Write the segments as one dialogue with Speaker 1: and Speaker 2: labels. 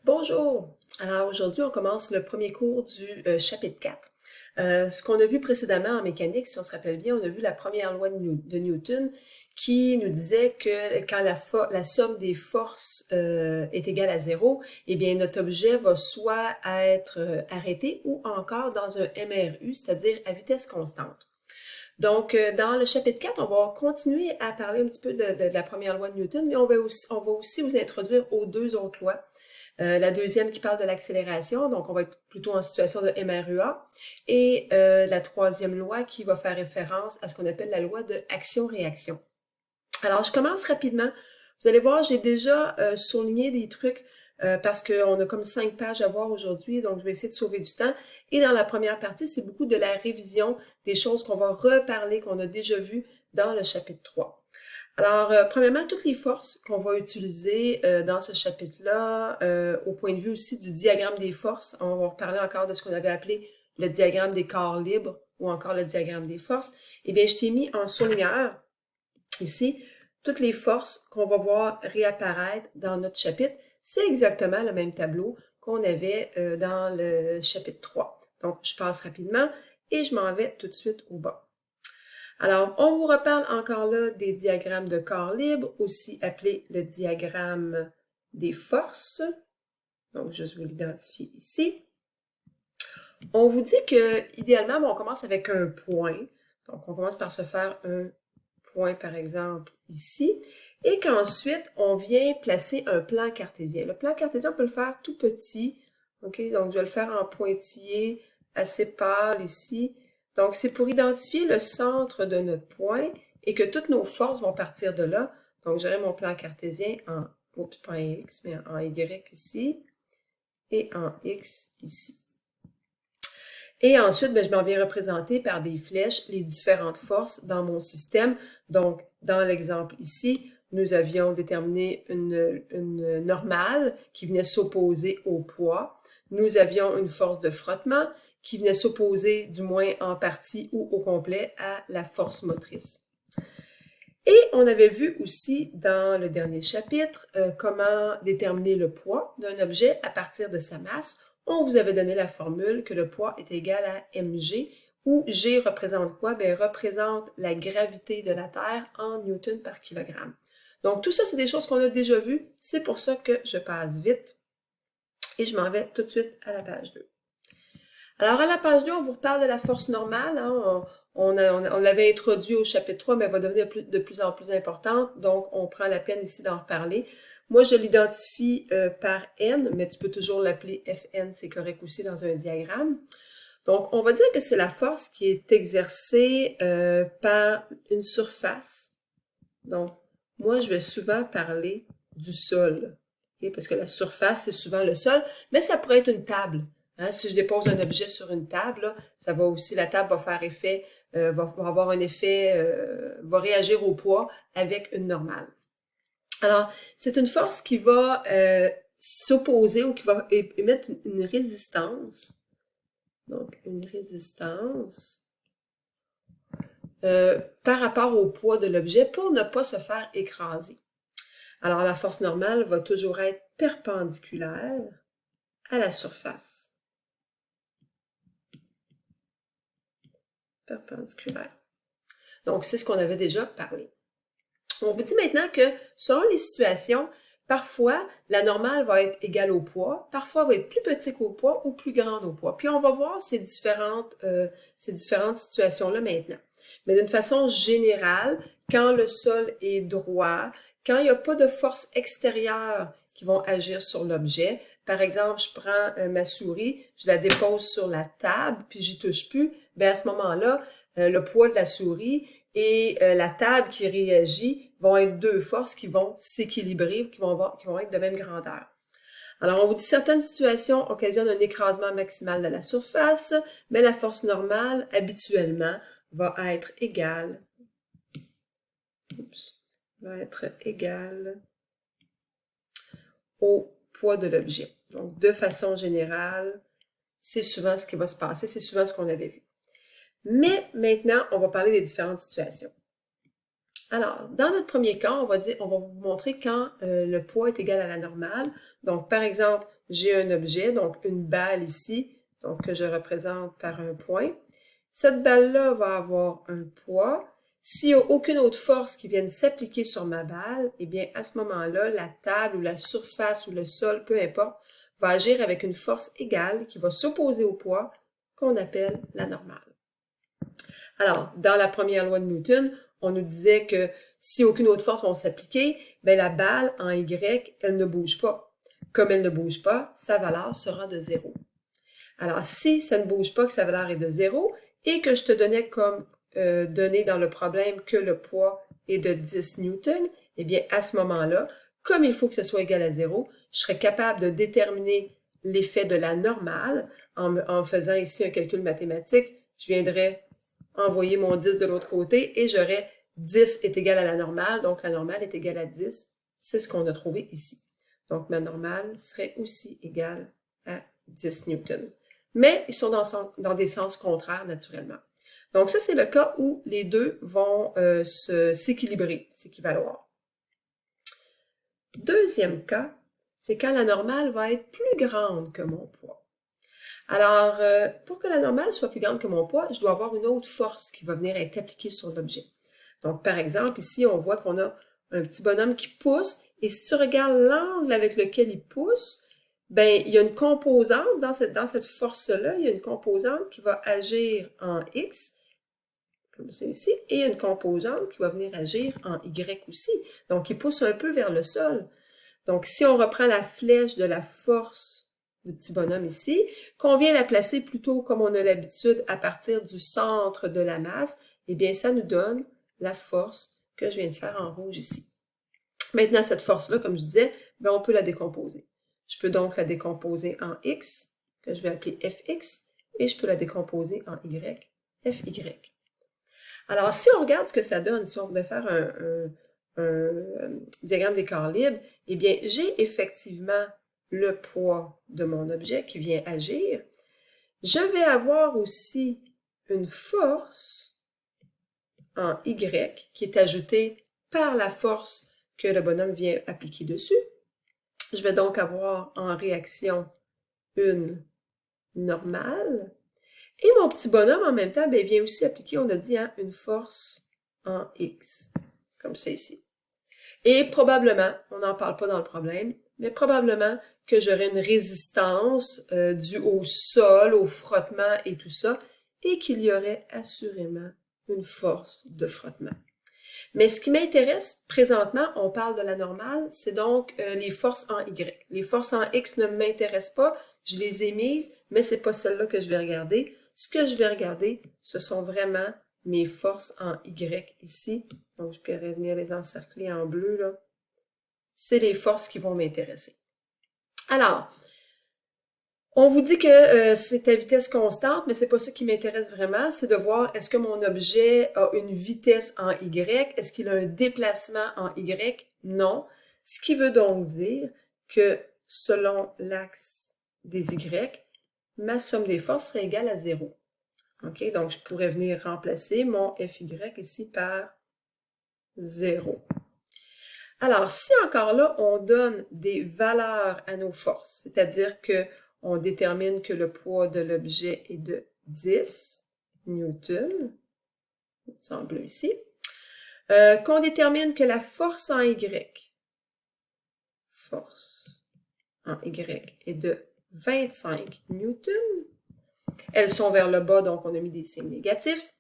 Speaker 1: Bonjour! Alors aujourd'hui, on commence le premier cours du chapitre 4. Ce qu'on a vu précédemment en mécanique, si on se rappelle bien, on a vu la première loi de Newton qui nous disait que quand la somme des forces est égale à 0, eh bien notre objet va soit être arrêté ou encore dans un MRU, c'est-à-dire à vitesse constante. Donc, dans le chapitre 4, on va continuer à parler un petit peu de la première loi de Newton, mais on va aussi vous introduire aux deux autres lois. La deuxième qui parle de l'accélération, donc on va être plutôt en situation de MRUA, et la troisième loi qui va faire référence à ce qu'on appelle la loi de action-réaction. Alors, je commence rapidement. Vous allez voir, j'ai déjà souligné des trucs parce qu'on a comme 5 pages à voir aujourd'hui, donc je vais essayer de sauver du temps. Et dans la première partie, c'est beaucoup de la révision des choses qu'on va reparler, qu'on a déjà vues dans le chapitre 3. Alors, premièrement, toutes les forces qu'on va utiliser dans ce chapitre-là, au point de vue aussi du diagramme des forces, on va reparler encore de ce qu'on avait appelé le diagramme des corps libres ou encore le diagramme des forces. Eh bien, je t'ai mis en surligneur ici toutes les forces qu'on va voir réapparaître dans notre chapitre. C'est exactement le même tableau qu'on avait dans le chapitre 3. Donc, je passe rapidement et je m'en vais tout de suite au bas. Alors, on vous reparle encore là des diagrammes de corps libre, aussi appelé le diagramme des forces. Donc, je vais l'identifier ici. On vous dit que, idéalement, on commence avec un point. Donc, on commence par se faire un point, par exemple, ici. Et qu'ensuite, on vient placer un plan cartésien. Le plan cartésien, on peut le faire tout petit. OK? Donc, je vais le faire en pointillé assez pâle ici. Donc, c'est pour identifier le centre de notre point et que toutes nos forces vont partir de là. Donc, j'aurai mon plan cartésien en, pas en X, mais en Y ici et en X ici. Et ensuite, je m'en viens représenter par des flèches les différentes forces dans mon système. Donc, dans l'exemple ici, nous avions déterminé une normale qui venait s'opposer au poids. Nous avions une force de frottement qui venait s'opposer, du moins en partie ou au complet, à la force motrice. Et on avait vu aussi dans le dernier chapitre comment déterminer le poids d'un objet à partir de sa masse. On vous avait donné la formule que le poids est égal à mg, où g représente quoi? Bien, représente la gravité de la Terre en newton par kilogramme. Donc, tout ça, c'est des choses qu'on a déjà vues. C'est pour ça que je passe vite. Et je m'en vais tout de suite à la page 2. Alors, à la page 2, on vous reparle de la force normale. Hein? On l'avait introduit au chapitre 3, mais elle va devenir de plus en plus importante. Donc, on prend la peine ici d'en reparler. Moi, je l'identifie par N, mais tu peux toujours l'appeler Fn, c'est correct aussi dans un diagramme. Donc, on va dire que c'est la force qui est exercée par une surface. Donc, moi, je vais souvent parler du sol, okay? Parce que la surface, c'est souvent le sol, mais ça pourrait être une table. Hein? Si je dépose un objet sur une table, là, ça va aussi, la table va faire effet, va avoir un effet, va réagir au poids avec une normale. Alors, c'est une force qui va s'opposer ou qui va émettre une résistance. Donc, une résistance par rapport au poids de l'objet pour ne pas se faire écraser. Alors, la force normale va toujours être perpendiculaire à la surface. Perpendiculaire. Donc, c'est ce qu'on avait déjà parlé. On vous dit maintenant que, selon les situations, parfois, la normale va être égale au poids, parfois elle va être plus petite qu'au poids ou plus grande au poids. Puis, on va voir ces différentes situations-là maintenant. Mais d'une façon générale, quand le sol est droit, quand il n'y a pas de force extérieure qui vont agir sur l'objet, par exemple, je prends ma souris, je la dépose sur la table, puis j'y touche plus, bien à ce moment-là, le poids de la souris et la table qui réagit vont être deux forces qui vont s'équilibrer, qui vont être de même grandeur. Alors, on vous dit certaines situations occasionnent un écrasement maximal de la surface, mais la force normale, habituellement, va être égale au poids de l'objet. Donc, de façon générale, c'est souvent ce qui va se passer, c'est souvent ce qu'on avait vu. Mais maintenant, on va parler des différentes situations. Alors, dans notre premier cas, on va vous montrer quand le poids est égal à la normale. Donc, par exemple, j'ai un objet, donc une balle ici, donc que je représente par un point. Cette balle-là va avoir un poids. S'il n'y a aucune autre force qui vienne s'appliquer sur ma balle, eh bien, à ce moment-là, la table ou la surface ou le sol, peu importe, va agir avec une force égale qui va s'opposer au poids qu'on appelle la normale. Alors, dans la première loi de Newton, on nous disait que si aucune autre force va s'appliquer, bien la balle en Y, elle ne bouge pas. Comme elle ne bouge pas, sa valeur sera de 0. Alors, si ça ne bouge pas, que sa valeur est de 0, et que je te donnais comme donné dans le problème que le poids est de 10 newtons, eh bien, à ce moment-là, comme il faut que ce soit égal à 0, je serais capable de déterminer l'effet de la normale en faisant ici un calcul mathématique. Je viendrais envoyer mon 10 de l'autre côté et j'aurais 10 est égal à la normale, donc la normale est égale à 10. C'est ce qu'on a trouvé ici. Donc, ma normale serait aussi égale à 10 newtons. Mais ils sont dans des sens contraires, naturellement. Donc, ça, c'est le cas où les deux vont s'équilibrer, s'équivaloir. Deuxième cas, c'est quand la normale va être plus grande que mon poids. Alors, pour que la normale soit plus grande que mon poids, je dois avoir une autre force qui va venir être appliquée sur l'objet. Donc, par exemple, ici, on voit qu'on a un petit bonhomme qui pousse, et si tu regardes l'angle avec lequel il pousse, ben, il y a une composante dans cette force-là, il y a une composante qui va agir en X, comme c'est ici, et il y a une composante qui va venir agir en Y aussi. Donc, il pousse un peu vers le sol. Donc, si on reprend la flèche de la force du petit bonhomme ici, qu'on vient la placer plutôt comme on a l'habitude à partir du centre de la masse, eh bien, ça nous donne la force que je viens de faire en rouge ici. Maintenant, cette force-là, comme je disais, ben, on peut la décomposer. Je peux donc la décomposer en X, que je vais appeler Fx, et je peux la décomposer en Y, Fy. Alors, si on regarde ce que ça donne, si on voulait faire un diagramme d'écart libre, eh bien, j'ai effectivement le poids de mon objet qui vient agir. Je vais avoir aussi une force en Y qui est ajoutée par la force que le bonhomme vient appliquer dessus. Je vais donc avoir en réaction une normale. Et mon petit bonhomme, en même temps, bien, vient aussi appliquer, on a dit, hein, une force en X, comme ça ici. Et probablement, on n'en parle pas dans le problème, mais probablement que j'aurai une résistance due au sol, au frottement et tout ça, et qu'il y aurait assurément une force de frottement. Mais ce qui m'intéresse présentement, on parle de la normale, c'est donc les forces en Y. Les forces en X ne m'intéressent pas, je les ai mises, mais c'est pas celle-là que je vais regarder. Ce que je vais regarder, ce sont vraiment mes forces en Y ici. Donc, je pourrais venir les encercler en bleu, là. C'est les forces qui vont m'intéresser. Alors, on vous dit que c'est à vitesse constante, mais c'est pas ça qui m'intéresse vraiment. C'est de voir est-ce que mon objet a une vitesse en Y? Est-ce qu'il a un déplacement en Y? Non. Ce qui veut donc dire que selon l'axe des Y, ma somme des forces serait égale à 0. OK? Donc, je pourrais venir remplacer mon FY ici par 0. Alors, si encore là, on donne des valeurs à nos forces, c'est-à-dire que on détermine que le poids de l'objet est de 10 newtons, c'est en bleu ici, qu'on détermine que la force en Y est de 25 newtons, elles sont vers le bas, donc on a mis des signes négatifs,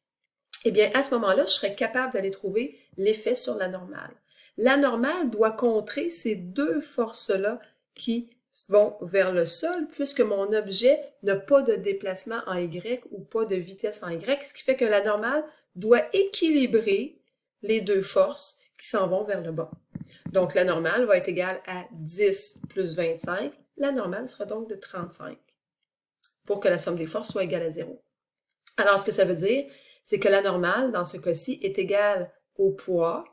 Speaker 1: eh bien, à ce moment-là, je serais capable d'aller trouver l'effet sur la normale. La normale doit contrer ces deux forces-là qui vont vers le sol, puisque mon objet n'a pas de déplacement en Y ou pas de vitesse en Y, ce qui fait que la normale doit équilibrer les deux forces qui s'en vont vers le bas. Donc, la normale va être égale à 10 plus 25. La normale sera donc de 35 pour que la somme des forces soit égale à 0. Alors, ce que ça veut dire, c'est que la normale, dans ce cas-ci, est égale au poids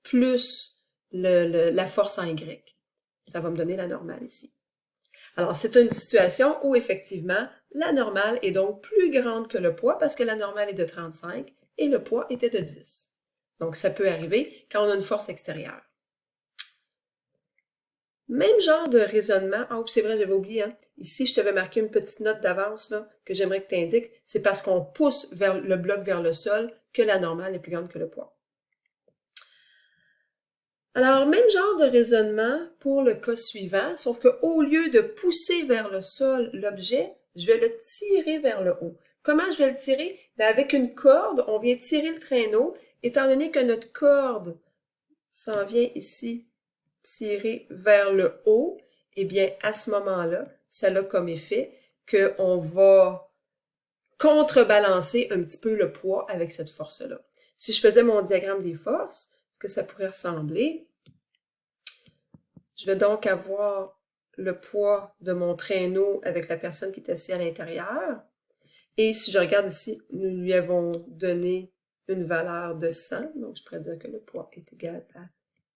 Speaker 1: plus la force en Y. Ça va me donner la normale ici. Alors, c'est une situation où, effectivement, la normale est donc plus grande que le poids parce que la normale est de 35 et le poids était de 10. Donc, ça peut arriver quand on a une force extérieure. Même genre de raisonnement. Ah, c'est vrai, j'avais oublié, hein. Ici, je t'avais marqué une petite note d'avance, là, que j'aimerais que tu indiques. C'est parce qu'on pousse vers le bloc vers le sol que la normale est plus grande que le poids. Alors, même genre de raisonnement pour le cas suivant, sauf qu'au lieu de pousser vers le sol l'objet, je vais le tirer vers le haut. Comment je vais le tirer? Ben, avec une corde, on vient tirer le traîneau, étant donné que notre corde s'en vient ici tirer vers le haut, eh bien, à ce moment-là, ça a comme effet qu'on va contrebalancer un petit peu le poids avec cette force-là. Si je faisais mon diagramme des forces, ce que ça pourrait ressembler, je vais donc avoir le poids de mon traîneau avec la personne qui est assise à l'intérieur. Et si je regarde ici, nous lui avons donné une valeur de 100. Donc, je pourrais dire que le poids est égal à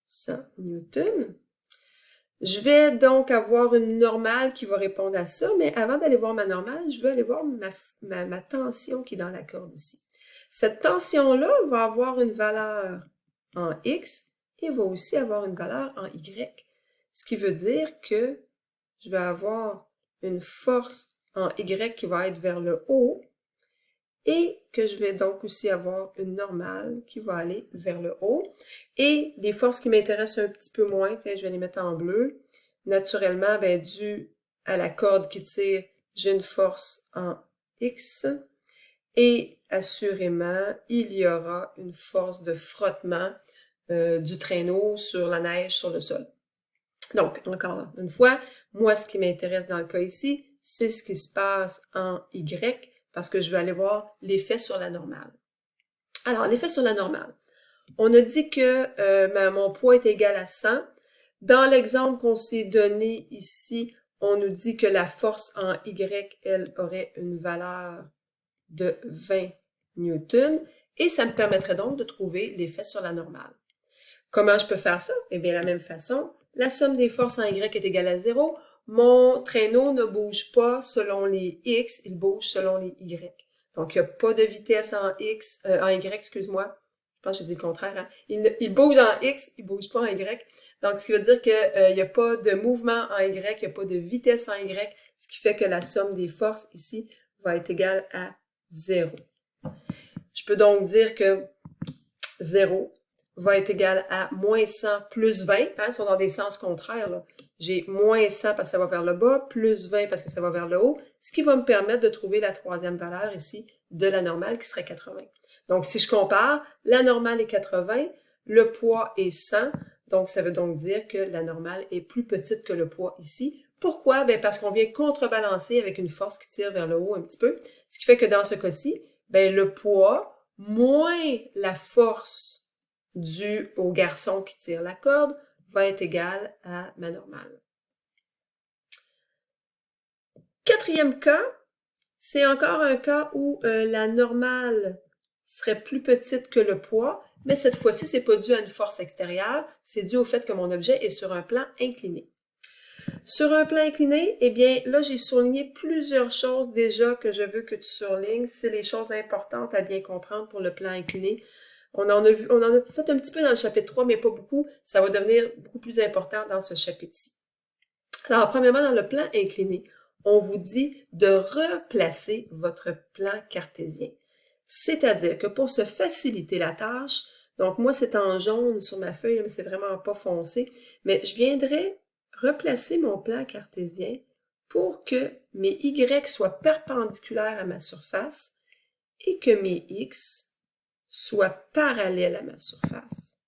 Speaker 1: 100 newtons. Je vais donc avoir une normale qui va répondre à ça, mais avant d'aller voir ma normale, je vais aller voir ma tension qui est dans la corde ici. Cette tension-là va avoir une valeur en X et va aussi avoir une valeur en Y. Ce qui veut dire que je vais avoir une force en Y qui va être vers le haut et que je vais donc aussi avoir une normale qui va aller vers le haut. Et les forces qui m'intéressent un petit peu moins, tiens, je vais les mettre en bleu. Naturellement, ben, dû à la corde qui tire, j'ai une force en X. Et assurément, il y aura une force de frottement du traîneau sur la neige, sur le sol. Donc, encore une fois, moi, ce qui m'intéresse dans le cas ici, c'est ce qui se passe en Y, parce que je vais aller voir l'effet sur la normale. Alors, l'effet sur la normale. On a dit que mon poids est égal à 100. Dans l'exemple qu'on s'est donné ici, on nous dit que la force en Y, elle, aurait une valeur de 20 newtons, et ça me permettrait donc de trouver l'effet sur la normale. Comment je peux faire ça? Eh bien, de la même façon, la somme des forces en Y est égale à 0. Mon traîneau ne bouge pas selon les X, il bouge selon les Y. Donc, il n'y a pas de vitesse en Y, excuse-moi. Je pense que j'ai dit le contraire. Hein? Il bouge en X, il bouge pas en Y. Donc, ce qui veut dire qu'il n'y a pas de mouvement en Y, il n'y a pas de vitesse en Y, ce qui fait que la somme des forces ici va être égale à 0. Je peux donc dire que 0 va être égal à moins 100 plus 20. Hein, ils sont dans des sens contraires. J'ai moins 100 parce que ça va vers le bas, plus 20 parce que ça va vers le haut, ce qui va me permettre de trouver la troisième valeur ici de la normale qui serait 80. Donc, si je compare, la normale est 80, le poids est 100, donc ça veut donc dire que la normale est plus petite que le poids ici. Pourquoi? Bien, parce qu'on vient contrebalancer avec une force qui tire vers le haut un petit peu, ce qui fait que dans ce cas-ci, bien, le poids moins la force due au garçon qui tire la corde va être égal à ma normale. Quatrième cas, c'est encore un cas où la normale serait plus petite que le poids, mais cette fois-ci, c'est pas dû à une force extérieure, c'est dû au fait que mon objet est sur un plan incliné. Sur un plan incliné, eh bien, là, j'ai souligné plusieurs choses déjà que je veux que tu surlignes. C'est les choses importantes à bien comprendre pour le plan incliné. On en a fait un petit peu dans le chapitre 3, mais pas beaucoup. Ça va devenir beaucoup plus important dans ce chapitre-ci. Alors, premièrement, dans le plan incliné, on vous dit de replacer votre plan cartésien. C'est-à-dire que pour se faciliter la tâche, donc moi, c'est en jaune sur ma feuille, mais c'est vraiment pas foncé, mais je viendrai replacer mon plan cartésien pour que mes Y soient perpendiculaires à ma surface et que mes X soient parallèles à ma surface.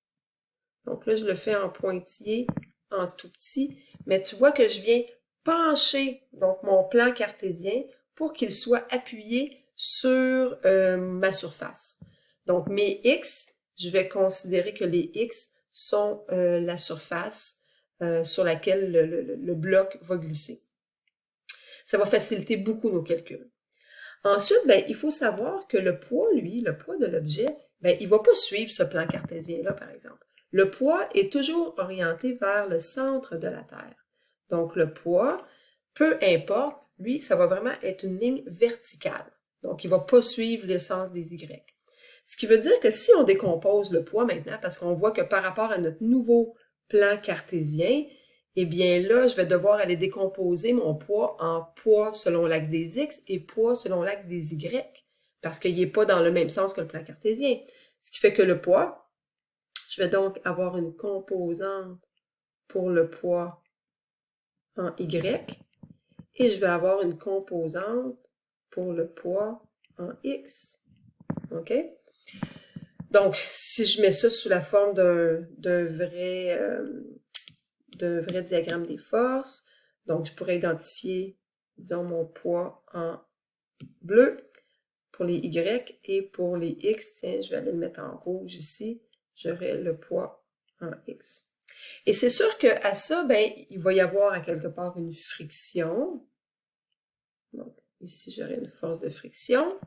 Speaker 1: Donc là, je le fais en pointillé, en tout petit, mais tu vois que je viens pencher donc mon plan cartésien pour qu'il soit appuyé sur ma surface. Donc mes X, je vais considérer que les X sont la surface sur laquelle le bloc va glisser. Ça va faciliter beaucoup nos calculs. Ensuite, ben, il faut savoir que le poids, lui, le poids de l'objet, ben, il ne va pas suivre ce plan cartésien-là, par exemple. Le poids est toujours orienté vers le centre de la Terre. Donc, le poids, peu importe, lui, ça va vraiment être une ligne verticale. Donc, il ne va pas suivre le sens des Y. Ce qui veut dire que si on décompose le poids maintenant, parce qu'on voit que par rapport à notre nouveau plan cartésien, eh bien là, je vais devoir aller décomposer mon poids en poids selon l'axe des X et poids selon l'axe des Y, parce qu'il n'est pas dans le même sens que le plan cartésien. Ce qui fait que le poids, je vais donc avoir une composante pour le poids en Y, et je vais avoir une composante pour le poids en X. OK? Donc, si je mets ça sous la forme d'un vrai diagramme des forces, donc je pourrais identifier, disons, mon poids en bleu pour les Y et pour les X, tiens, je vais aller le mettre en rouge ici, j'aurai le poids en X. Et c'est sûr qu'à ça, ben, il va y avoir à quelque part une friction. Donc, ici, j'aurai une force de friction.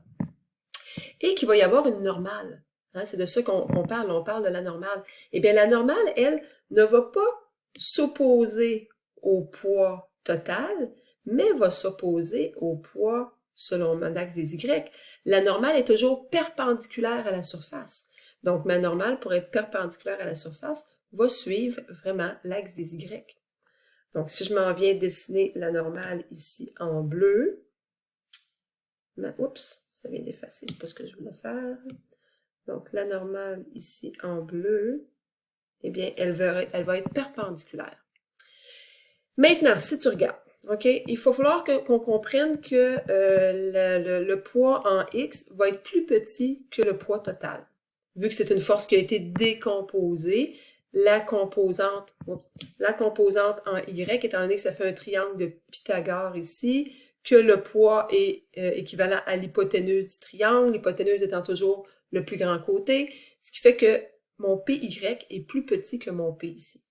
Speaker 1: Et qu'il va y avoir une normale. Hein, c'est de ça qu'on parle, on parle de la normale. Eh bien, la normale, elle, ne va pas s'opposer au poids total, mais va s'opposer au poids selon mon axe des Y. La normale est toujours perpendiculaire à la surface. Donc, ma normale, pour être perpendiculaire à la surface, va suivre vraiment l'axe des Y. Donc, si je m'en viens dessiner la normale ici en bleu, oups, ça vient d'effacer, c'est pas ce que je voulais faire. Donc, la normale ici en bleu, eh bien, elle va être perpendiculaire. Maintenant, si tu regardes, OK, il va falloir qu'on comprenne que le poids en X va être plus petit que le poids total. Vu que c'est une force qui a été décomposée, la composante en Y, étant donné que ça fait un triangle de Pythagore ici, que le poids est équivalent à l'hypoténuse du triangle, l'hypoténuse étant toujours le plus grand côté, ce qui fait que mon PY est plus petit que mon P ici.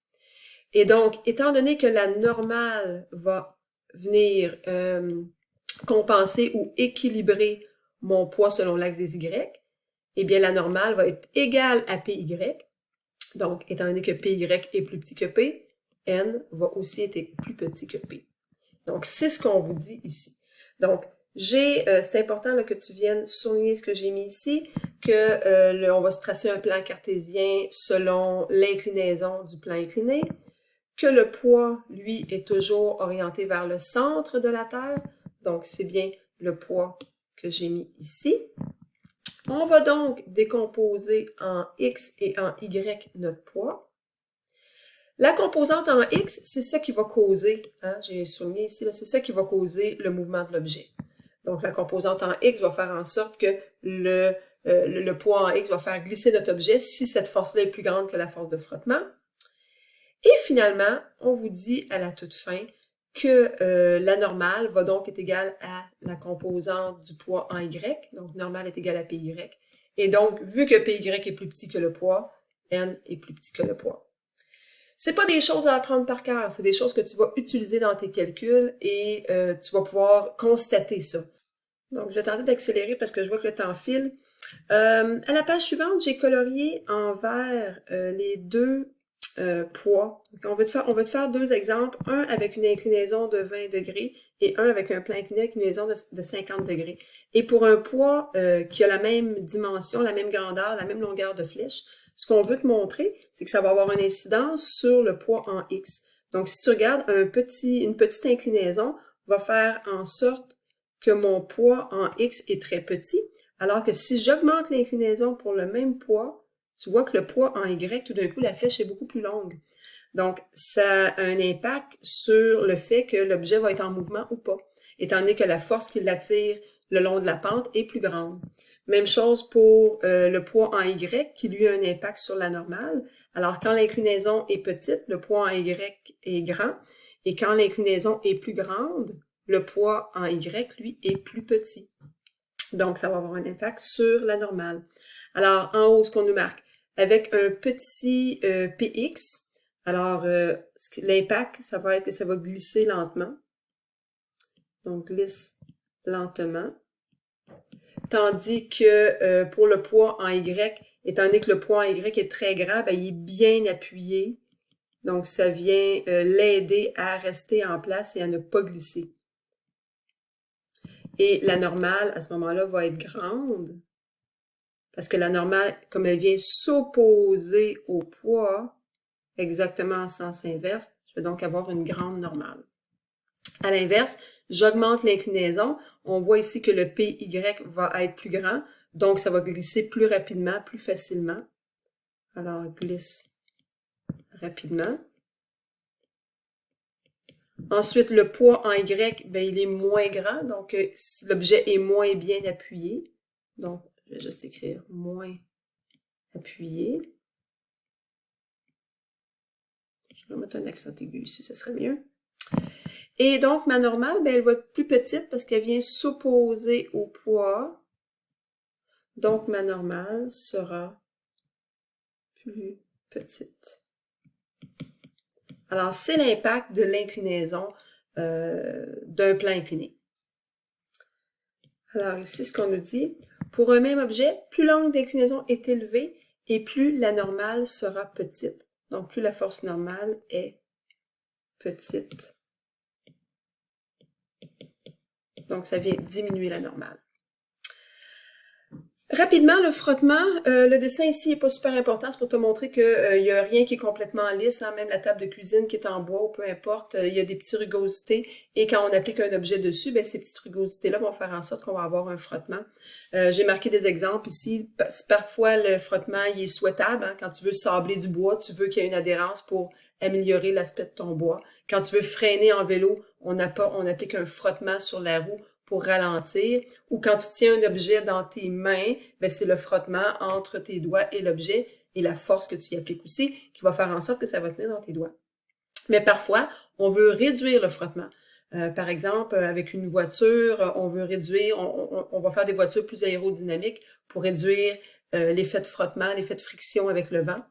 Speaker 1: Et donc, étant donné que la normale va venir compenser ou équilibrer mon poids selon l'axe des Y, eh bien, la normale va être égale à PY. Donc, étant donné que PY est plus petit que P, N va aussi être plus petit que P. Donc, c'est ce qu'on vous dit ici. Donc, c'est important là, que tu viennes souligner ce que j'ai mis ici, que on va se tracer un plan cartésien selon l'inclinaison du plan incliné, que le poids, lui, est toujours orienté vers le centre de la Terre. Donc, c'est bien le poids que j'ai mis ici. On va donc décomposer en X et en Y notre poids. La composante en X, c'est ça qui va causer, hein, j'ai souligné ici, c'est ça qui va causer le mouvement de l'objet. Donc, la composante en X va faire en sorte que le poids en X va faire glisser notre objet si cette force-là est plus grande que la force de frottement. Et finalement, on vous dit à la toute fin que la normale va donc être égale à la composante du poids en Y. Donc, normale est égale à PY. Et donc, vu que PY est plus petit que le poids, N est plus petit que le poids. C'est pas des choses à apprendre par cœur, c'est des choses que tu vas utiliser dans tes calculs et tu vas pouvoir constater ça. Donc, je vais tenter d'accélérer parce que je vois que le temps file. À la page suivante, j'ai colorié en vert les deux poids. Donc, on va te faire deux exemples, un avec une inclinaison de 20 degrés et un avec un plan incliné avec une inclinaison de 50 degrés. Et pour un poids qui a la même dimension, la même grandeur, la même longueur de flèche, ce qu'on veut te montrer, c'est que ça va avoir une incidence sur le poids en X. Donc, si tu regardes, une petite inclinaison va faire en sorte que mon poids en X est très petit, alors que si j'augmente l'inclinaison pour le même poids, tu vois que le poids en Y, tout d'un coup, la flèche est beaucoup plus longue. Donc, ça a un impact sur le fait que l'objet va être en mouvement ou pas, étant donné que la force qui l'attire le long de la pente est plus grande. Même chose pour le poids en Y, qui lui a un impact sur la normale. Alors, quand l'inclinaison est petite, le poids en Y est grand, et quand l'inclinaison est plus grande, le poids en Y, lui, est plus petit. Donc, ça va avoir un impact sur la normale. Alors, en haut, ce qu'on nous marque, avec un petit px, alors l'impact, ça va être que ça va glisser lentement. Donc, glisse lentement. Tandis que pour le poids en Y, étant donné que le poids en Y est très grand, ben, il est bien appuyé. Donc, ça vient l'aider à rester en place et à ne pas glisser. Et la normale, à ce moment-là, va être grande. Parce que la normale, comme elle vient s'opposer au poids, exactement en sens inverse, Je vais donc avoir une grande normale. À l'inverse, j'augmente l'inclinaison. On voit ici que le PY va être plus grand, donc ça va glisser plus rapidement, plus facilement. Alors, glisse rapidement. Ensuite, le poids en Y, ben, il est moins grand, donc l'objet est moins bien appuyé. Donc, je vais juste écrire moins appuyé. Je vais mettre un accent aigu ici, ça serait mieux. Et donc, ma normale, ben, elle va être plus petite parce qu'elle vient s'opposer au poids. Donc, ma normale sera plus petite. Alors, c'est l'impact de l'inclinaison d'un plan incliné. Alors, ici, ce qu'on nous dit, pour un même objet, plus l'angle d'inclinaison est élevé et plus la normale sera petite. Donc, plus la force normale est petite. Donc, ça vient diminuer la normale. Rapidement, le frottement, le dessin ici n'est pas super important, c'est pour te montrer qu'il n'y a rien qui est complètement lisse, hein, même la table de cuisine qui est en bois ou peu importe, il y a des petites rugosités et quand on applique un objet dessus, ben, ces petites rugosités-là vont faire en sorte qu'on va avoir un frottement. J'ai marqué des exemples ici, parfois le frottement il est souhaitable, hein, quand tu veux sabler du bois, tu veux qu'il y ait une adhérence pour améliorer l'aspect de ton bois. Quand tu veux freiner en vélo, on applique un frottement sur la roue pour ralentir, ou quand tu tiens un objet dans tes mains, ben c'est le frottement entre tes doigts et l'objet et la force que tu y appliques aussi qui va faire en sorte que ça va tenir dans tes doigts. Mais parfois, on veut réduire le frottement. Par exemple, avec une voiture, on veut réduire, on va faire des voitures plus aérodynamiques pour réduire l'effet de frottement, l'effet de friction avec le vent.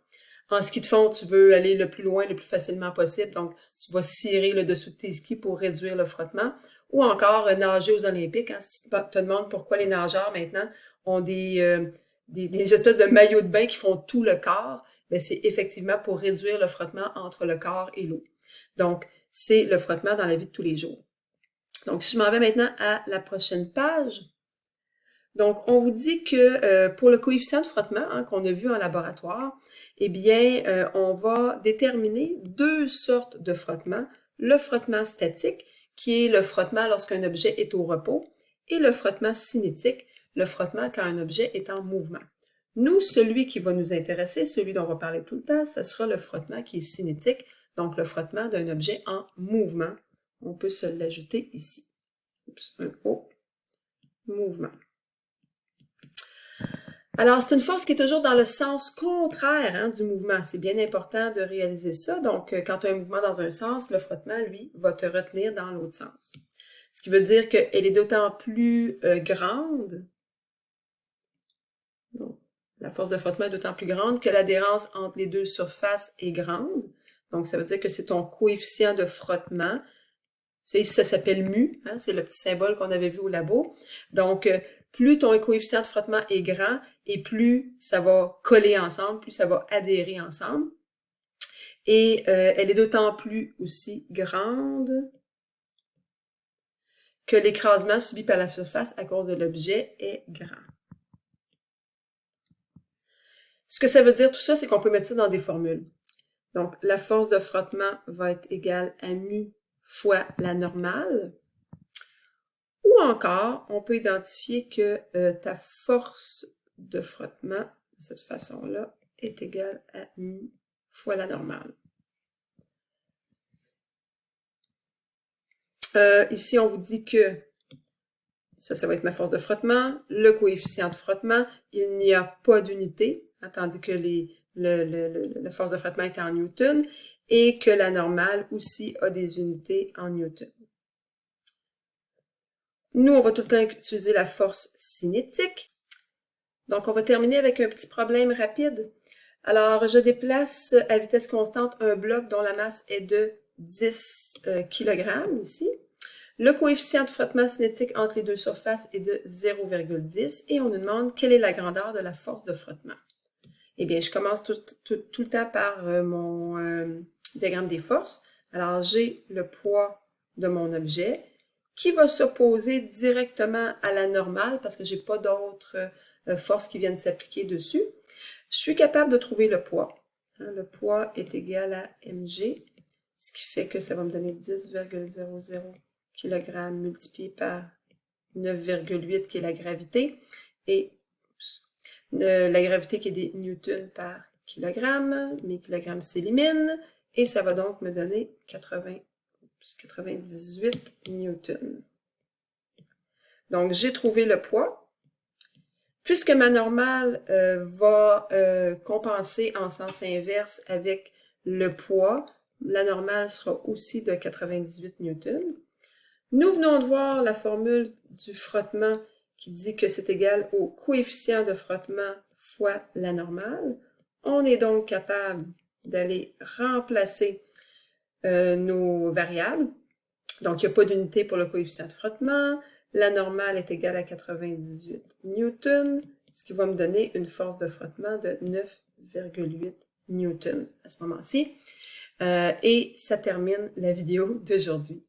Speaker 1: En ski de fond, tu veux aller le plus loin, le plus facilement possible, donc tu vas cirer le dessous de tes skis pour réduire le frottement. Ou encore nager aux Olympiques. Hein, si tu te demandes pourquoi les nageurs maintenant ont des espèces de maillots de bain qui font tout le corps, ben c'est effectivement pour réduire le frottement entre le corps et l'eau. Donc, c'est le frottement dans la vie de tous les jours. Donc, si je m'en vais maintenant à la prochaine page. Donc, on vous dit que pour le coefficient de frottement hein, qu'on a vu en laboratoire, eh bien, on va déterminer deux sortes de frottement. Le frottement statique, qui est le frottement lorsqu'un objet est au repos, et le frottement cinétique, le frottement quand un objet est en mouvement. Nous, celui qui va nous intéresser, celui dont on va parler tout le temps, ce sera le frottement qui est cinétique, donc le frottement d'un objet en mouvement. On peut se l'ajouter ici. Oups, un O, mouvement. Alors, c'est une force qui est toujours dans le sens contraire hein, du mouvement. C'est bien important de réaliser ça. Donc, quand tu as un mouvement dans un sens, le frottement, lui, va te retenir dans l'autre sens. Ce qui veut dire qu'elle est d'autant plus grande. Donc, la force de frottement est d'autant plus grande que l'adhérence entre les deux surfaces est grande. Donc, ça veut dire que c'est ton coefficient de frottement. Ça s'appelle mu, hein, c'est le petit symbole qu'on avait vu au labo. Donc, plus ton coefficient de frottement est grand et plus ça va coller ensemble, plus ça va adhérer ensemble. Et elle est d'autant plus aussi grande que l'écrasement subi par la surface à cause de l'objet est grand. Ce que ça veut dire tout ça, c'est qu'on peut mettre ça dans des formules. Donc, la force de frottement va être égale à mu fois la normale. Ou encore, on peut identifier que ta force de frottement, de cette façon-là, est égale à mu fois la normale. Ici, on vous dit que ça va être ma force de frottement, le coefficient de frottement, il n'y a pas d'unité, hein, tandis que la force de frottement est en newton, et que la normale aussi a des unités en newton. Nous, on va tout le temps utiliser la force cinétique. Donc, on va terminer avec un petit problème rapide. Alors, je déplace à vitesse constante un bloc dont la masse est de 10 kg ici. Le coefficient de frottement cinétique entre les deux surfaces est de 0,10 et on nous demande quelle est la grandeur de la force de frottement. Eh bien, je commence tout le temps par mon diagramme des forces. Alors, j'ai le poids de mon objet qui va s'opposer directement à la normale parce que je n'ai pas d'autres forces qui viennent s'appliquer dessus. Je suis capable de trouver le poids. Le poids est égal à mg. ce qui fait que ça va me donner 10,00 kg multiplié par 9,8 qui est la gravité, et la gravité qui est des newtons par kilogramme, mes kilogrammes s'éliminent, et ça va donc me donner 98 newtons. Donc, j'ai trouvé le poids. Puisque ma normale va compenser en sens inverse avec le poids, la normale sera aussi de 98 newtons. Nous venons de voir la formule du frottement qui dit que c'est égal au coefficient de frottement fois la normale. On est donc capable d'aller remplacer nos variables. Donc, il n'y a pas d'unité pour le coefficient de frottement. La normale est égale à 98 newtons, ce qui va me donner une force de frottement de 9,8 newtons à ce moment-ci. Et ça termine la vidéo d'aujourd'hui.